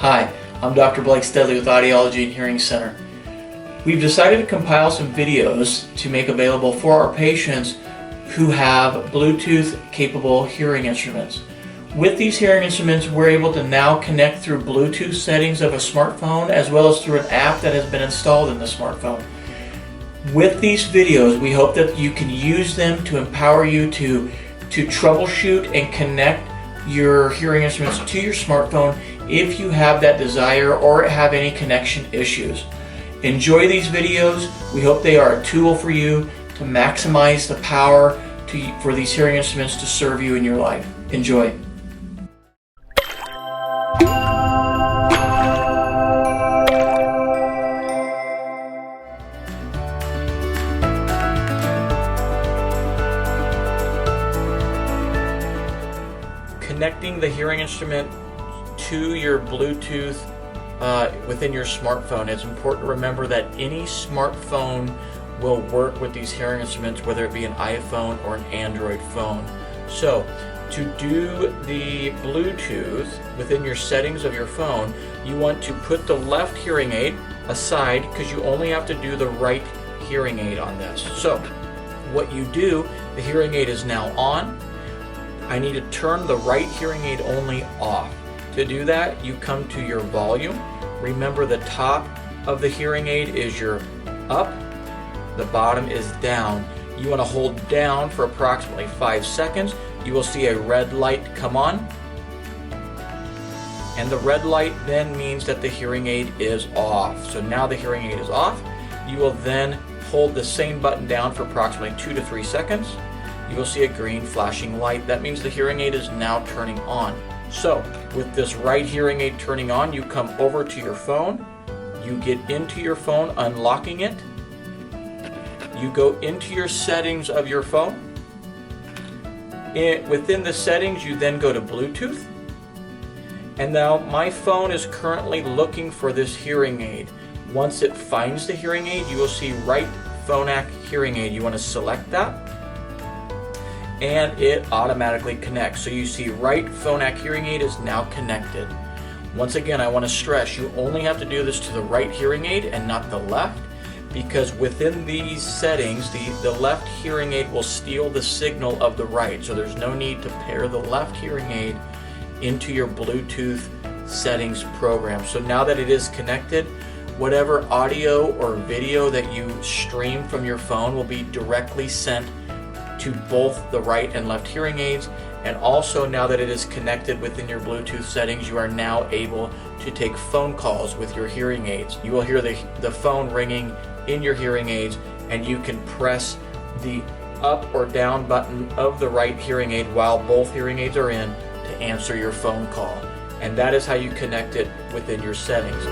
Hi, I'm Dr. Blake Studley with Audiology and Hearing Center. We've decided to compile some videos to make available for our patients who have Bluetooth capable hearing instruments. With these hearing instruments, we're able to now connect through Bluetooth settings of a smartphone as well as through an app that has been installed in the smartphone. With these videos, we hope that you can use them to empower you to troubleshoot and connect your hearing instruments to your smartphone if you have that desire or have any connection issues. Enjoy these videos. We hope they are a tool for you to maximize the power for these hearing instruments to serve you in your life. Enjoy. Connecting the hearing instrument to your Bluetooth within your smartphone. It's important to remember that any smartphone will work with these hearing instruments, whether it be an iPhone or an Android phone. So to do the Bluetooth within your settings of your phone, you want to put the left hearing aid aside because you only have to do the right hearing aid on this. So what you do, the hearing aid is now on. I need to turn the right hearing aid only off. To do that, you come to your volume. Remember, the top of the hearing aid is your up, the bottom is down. You want to hold down for approximately 5 seconds. You will see a red light come on. And the red light then means that the hearing aid is off. So now the hearing aid is off. You will then hold the same button down for approximately 2 to 3 seconds. You will see a green flashing light. That means the hearing aid is now turning on. So with this right hearing aid turning on, you come over to your phone, you get into your phone, unlocking it, you go into your settings of your phone. Within the settings, you then go to Bluetooth. And now my phone is currently looking for this hearing aid. Once it finds the hearing aid, you will see right Phonak hearing aid. You want to select that, and it automatically connects. So you see right Phonak hearing aid is now connected. Once again, I want to stress you only have to do this to the right hearing aid and not the left, because within these settings the left hearing aid will steal the signal of the right. So there's no need to pair the left hearing aid into your Bluetooth settings program. So now that it is connected, whatever audio or video that you stream from your phone will be directly sent to both the right and left hearing aids. And also, now that it is connected within your Bluetooth settings, you are now able to take phone calls with your hearing aids. You will hear the phone ringing in your hearing aids, and you can press the up or down button of the right hearing aid while both hearing aids are in to answer your phone call. And that is how you connect it within your settings.